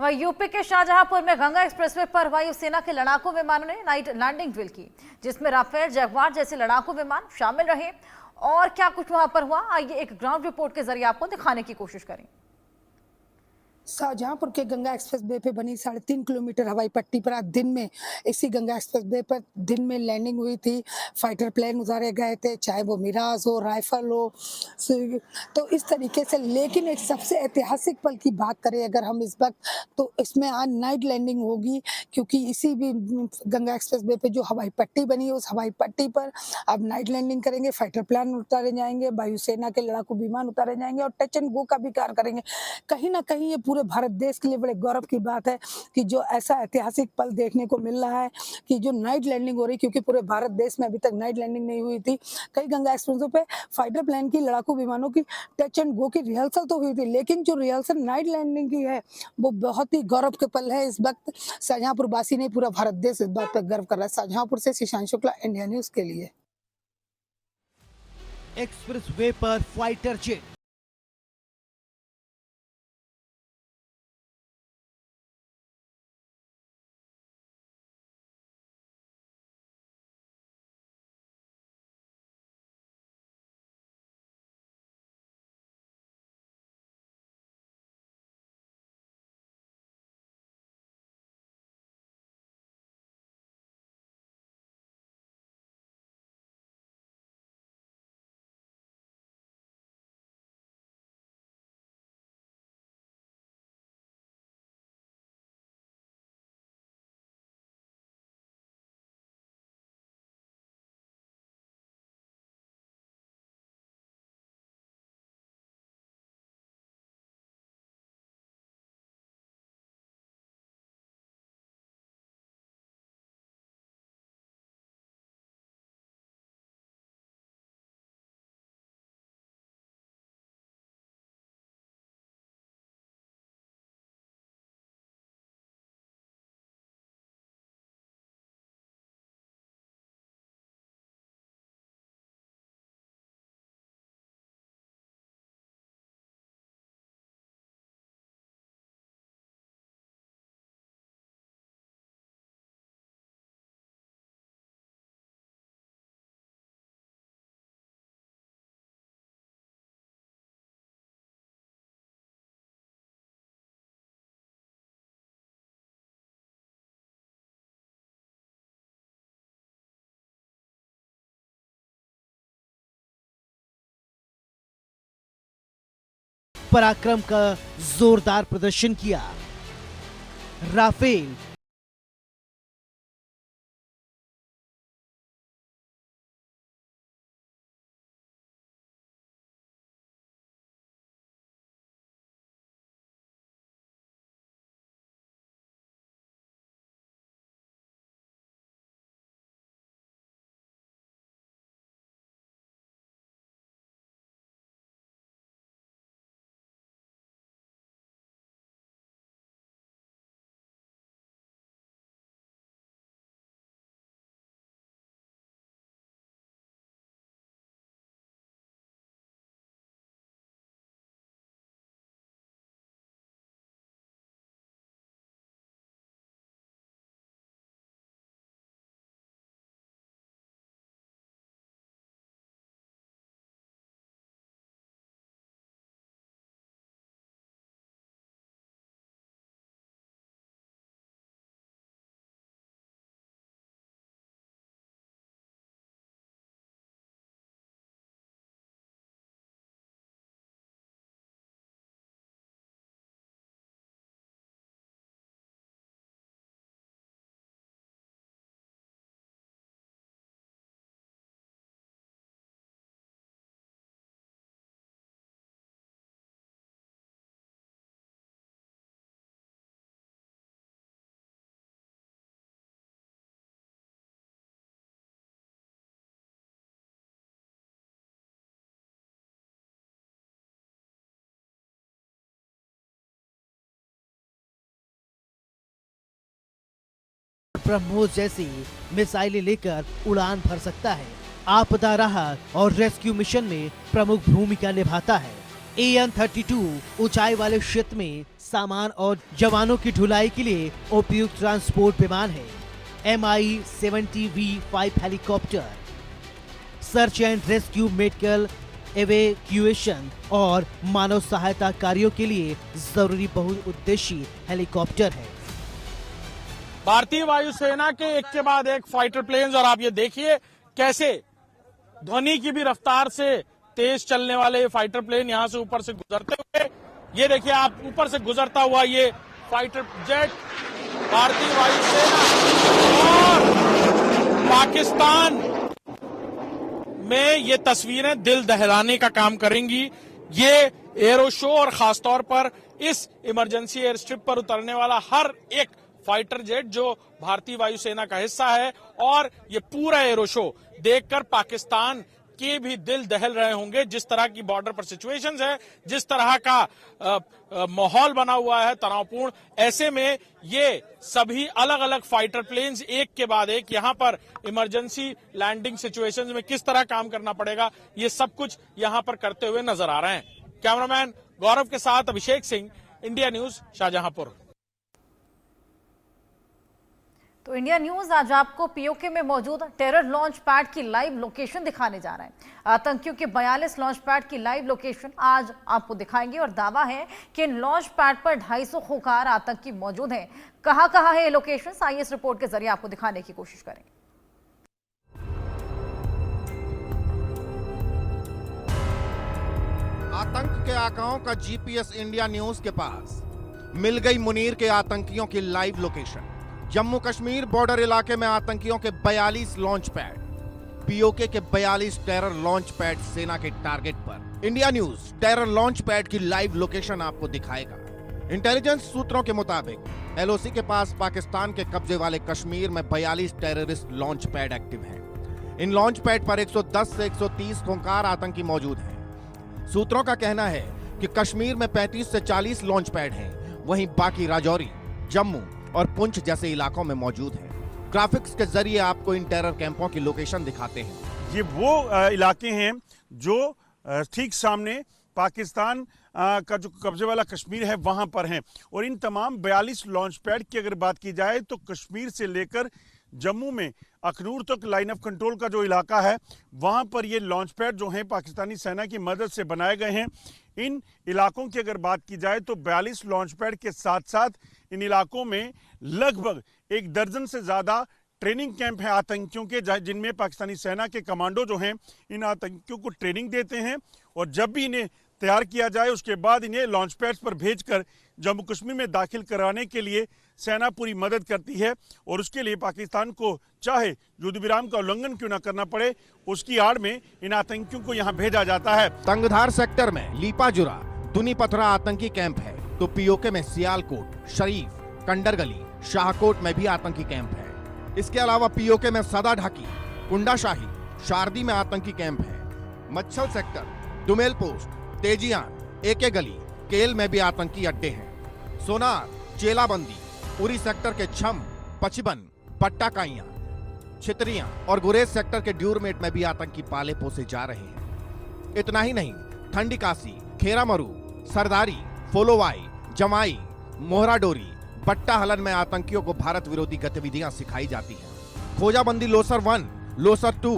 वहीं यूपी के शाहजहांपुर में गंगा एक्सप्रेसवे पर वायुसेना के लड़ाकू विमानों ने नाइट लैंडिंग ड्रिल की, जिसमें राफेल, जगुआर जैसे लड़ाकू विमान शामिल रहे। और क्या कुछ वहां पर हुआ, आइए एक ग्राउंड रिपोर्ट के जरिए आपको दिखाने की कोशिश करें। शाहजहांपुर के गंगा एक्सप्रेस वे पे बनी 3.5 किलोमीटर हवाई पट्टी पर आज दिन में इसी गंगा एक्सप्रेस वे पर दिन में लैंडिंग हुई थी। फाइटर प्लेन उतारे गए थे, चाहे वो मिराज हो, राइफल हो, तो इस तरीके से। लेकिन एक सबसे ऐतिहासिक पल की बात करें अगर हम इस वक्त, तो इसमें आज नाइट लैंडिंग होगी, क्योंकि इसी भी गंगा एक्सप्रेस वे पे जो हवाई पट्टी बनी है उस हवाई पट्टी पर अब नाइट लैंडिंग करेंगे। फाइटर प्लेन उतारे जाएंगे, वायुसेना के लड़ाकू विमान उतारे जाएंगे और टच एंड गो का भी कार्य करेंगे। कहीं ना कहीं ये पूरे भारत देश के लिए बड़े गौरव की बात है कि जो ऐसा ऐतिहासिक पल देखने को मिल रहा है कि जो नाइट लैंडिंग हो रही, क्योंकि पूरे भारत देश में अभी तक नाइट लैंडिंग नहीं हुई थी। कई गंगा एक्सप्रेसों पे फाइटर प्लेन की, लड़ाकू विमानों की टच एंड गो की रिहर्सल तो हुई थी, लेकिन जो रिहर्सल नाइट लैंडिंग की है वो बहुत ही गौरव के पल है। इस वक्त शाहजहांपुर वासी नहीं, पूरा भारत देश इस बात पर गर्व कर रहा है। शाहजहांपुर से शीशांत शुक्ला, इंडिया न्यूज के लिए। एक्सप्रेस वे पर फाइटर जेट, पराक्रम का जोरदार प्रदर्शन किया। राफेल, ब्रह्मोस जैसी मिसाइलें लेकर उड़ान भर सकता है। आपदा राहत और रेस्क्यू मिशन में प्रमुख भूमिका निभाता है। AN-32 ऊंचाई वाले क्षेत्र में सामान और जवानों की ढुलाई के लिए उपयुक्त ट्रांसपोर्ट विमान है MI-70V5 helicopter, search and rescue, medical evacuation और मानव सहायता कार्यों के लिए जरूरी बहुउद्देशीय हेलीकॉप्टर है। भारतीय वायुसेना के एक के बाद एक फाइटर प्लेन्स, और आप ये देखिए कैसे ध्वनि की भी रफ्तार से तेज चलने वाले ये फाइटर प्लेन यहां से ऊपर से गुजरते हुए, ये देखिए आप ऊपर से गुजरता हुआ ये फाइटर जेट भारतीय वायुसेना और पाकिस्तान में ये तस्वीरें दिल दहलाने का काम करेंगी। ये एरो शो और खासतौर पर इस इमरजेंसी एयर स्ट्रिप पर उतरने वाला हर एक फाइटर जेट जो भारतीय वायुसेना का हिस्सा है, और ये पूरा एरो शो देखकर पाकिस्तान के भी दिल दहल रहे होंगे। जिस तरह की बॉर्डर पर सिचुएशंस है, जिस तरह का माहौल बना हुआ है तनावपूर्ण, ऐसे में ये सभी अलग अलग फाइटर प्लेन्स एक के बाद एक यहां पर इमरजेंसी लैंडिंग सिचुएशंस में किस तरह काम करना पड़ेगा, ये सब कुछ यहां पर करते हुए नजर आ रहे हैं। कैमरामैन गौरव के साथ अभिषेक सिंह, इंडिया न्यूज, शाहजहांपुर। तो इंडिया न्यूज आज आपको पीओके में मौजूद टेरर लॉन्च पैड की लाइव लोकेशन दिखाने जा रहा है। आतंकियों के 42 लॉन्च पैड की लाइव लोकेशन आज आपको दिखाएंगे और दावा है कि इन लॉन्च पैड पर 250 खूंखार आतंकी मौजूद हैं। कहां है ये लोकेशन, आइए इस रिपोर्ट के जरिए आपको दिखाने की कोशिश करें। आतंक के आकाओं का जीपीएस इंडिया न्यूज के पास मिल गई मुनीर के आतंकियों की live location. Jammu Kashmir border इलाके में आतंकियों के 42 लॉन्च पैड, पीओके के 42 टेरर लॉन्च पैड सेना के टारगेट पर। India news terror launch pad की लाइव लोकेशन आपको दिखाएगा। इंटेलिजेंस सूत्रों के मुताबिक एलओसी के पास पाकिस्तान के कब्जे वाले कश्मीर में 42 टेररिस्ट लॉन्च पैड एक्टिव हैं। इन लॉन्च पैड पर 110 से 130 खूंखार आतंकी मौजूद हैं। सूत्रों का कहना है कि कश्मीर में 35 से 40 लॉन्च पैड हैं, वहीं बाकी राजौरी, जम्मू और पुंछ जैसे इलाकों में मौजूद हैं। ग्राफिक्स के जरिए आपको इन टेरर कैंपों की लोकेशन दिखाते हैं। ये वो इलाके हैं जो ठीक सामने पाकिस्तान का जो कब्जे वाला कश्मीर है वहां पर हैं, और इन तमाम 42 लॉन्च पैड की अगर बात की जाए तो कश्मीर से लेकर जम्मू में अखनूर तक लाइन ऑफ कंट्रोल का जो इलाका है वहां पर ये लॉन्च पैड जो हैं पाकिस्तानी सेना की मदद से बनाए गए हैं। इन इलाकों की अगर बात की जाए तो 42 लॉन्च पैड के साथ साथ इन इलाकों में लगभग 1 दर्जन से ज्यादा ट्रेनिंग कैंप हैं आतंकियों के, जिनमें पाकिस्तानी सेना के कमांडो जो हैं इन आतंकियों को ट्रेनिंग देते हैं, और जब भी इन्हें तैयार किया जाए उसके बाद इन्हें लॉन्च पैड्स पर भेजकर जम्मू कश्मीर में दाखिल कराने के लिए सेना पूरी मदद करती है। और उसके लिए पाकिस्तान को चाहे युद्ध विराम का उल्लंघन क्यों न करना पड़े, उसकी आड़ में इन आतंकियों को यहाँ भेजा जाता है। तंगधार सेक्टर में लीपाजुरा दुनी पथरा आतंकी कैंप है, तो पीओके में सियालकोट, शरीफ, कंडरगली, शाहकोट में भी आतंकी कैंप है। इसके अलावा पीओके में सदा ढाकी, कुंडाशाही, शारदी में आतंकी कैंप है। मच्छल सेक्टर, दुमेल पोस्ट, तेजियान, एके गली, केल में भी आतंकी अड्डे हैं। सोनार, चेलाबंदी, उरी सेक्टर के छम, पचबन, पट्टाकाइयां, छितरियां और गुरेज सेक्टर के ड्यूरमेट में भी आतंकी पाले पोसे जा रहे हैं। इतना ही नहीं, ठंडी कासी, खेरामरू, सरदारी, फोलोवाई, जमाई, मोहराडोरी, बट्टा हलन में आतंकियों को भारत विरोधी गतिविधियां सिखाई जाती हैं। खोजाबंदी लोसर 1, लोसर 2,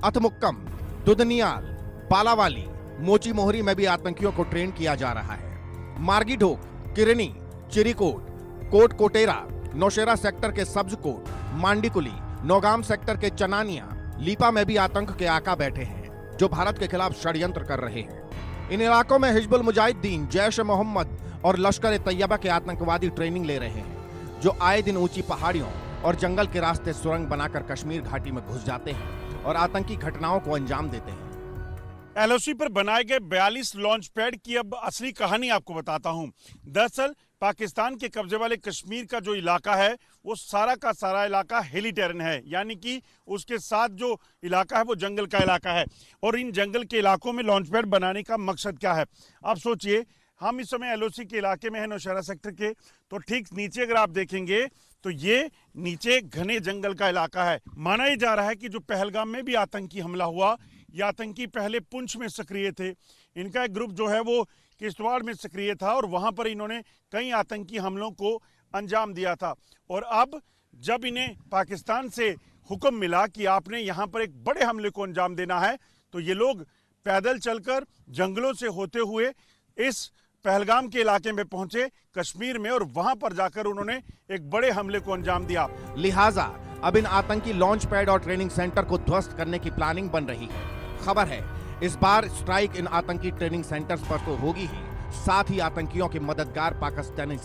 अथमुक्कम, दुदनियाल, बालावाली, मोची मोहरी में भी आतंकियों को ट्रेन किया जा रहा है। मार्गी ढोक, किरनी, चिरीकोट, कोट कोटेरा, नौशेरा सेक्टर के सब्जकोट, मांडीकुली, नौगाम सेक्टर के चनानिया, लीपा में भी आतंक के आका बैठे हैं जो भारत के खिलाफ षड्यंत्र कर रहे हैं। इन इलाकों में हिजबुल मुजाहिदीन, जैश ए मोहम्मद और लश्कर ए तैयबा के आतंकवादी ट्रेनिंग ले रहे हैं, जो आए दिन ऊंची पहाड़ियों और जंगल के रास्ते सुरंग बनाकर कश्मीर घाटी में घुस जाते हैं और आतंकी घटनाओं को अंजाम देते हैं। एलओसी पर बनाए गए 42 लॉन्च पैड की अब असली कहानी आपको बताता हूं। दरअसल पाकिस्तान के कब्जे वाले कश्मीर का जो इलाका है वो सारा का सारा इलाका हिली टेरेन है, यानी कि उसके साथ जो इलाका है वो जंगल का इलाका है। और इन जंगल के इलाकों में लॉन्च पैड बनाने का मकसद क्या है? आप सोचिए, हम इस समय एलओसी के इलाके में है, नौशहरा सेक्टर के, तो ठीक नीचे अगर आप देखेंगे तो ये नीचे घने जंगल का इलाका है। माना ही जा रहा है कि जो पहलगाम में भी आतंकी हमला हुआ, ये आतंकी पहले पुंछ में सक्रिय थे। इनका एक ग्रुप जो है वो किश्तवाड़ में सक्रिय था और वहां पर इन्होंने कई आतंकी हमलों को अंजाम दिया था। और अब जब इन्हें पाकिस्तान से हुक्म मिला कि आपने यहां पर एक बड़े हमले को अंजाम देना है, तो ये लोग पैदल चलकर जंगलों से होते हुए इस पहलगाम के इलाके में पहुंचे कश्मीर में, और वहां पर जाकर उन्होंने एक बड़े हमले को अंजाम दिया। लिहाजा अब इन आतंकी लॉन्च पैड और ट्रेनिंग सेंटर को ध्वस्त करने की प्लानिंग बन रही है। खबर है इस बार स्ट्राइक इन आतंकी ट्रेनिंग सेंटर्स पर तो होगी ही, साथ ही आतंकियों के मददगार पाकिस्तानी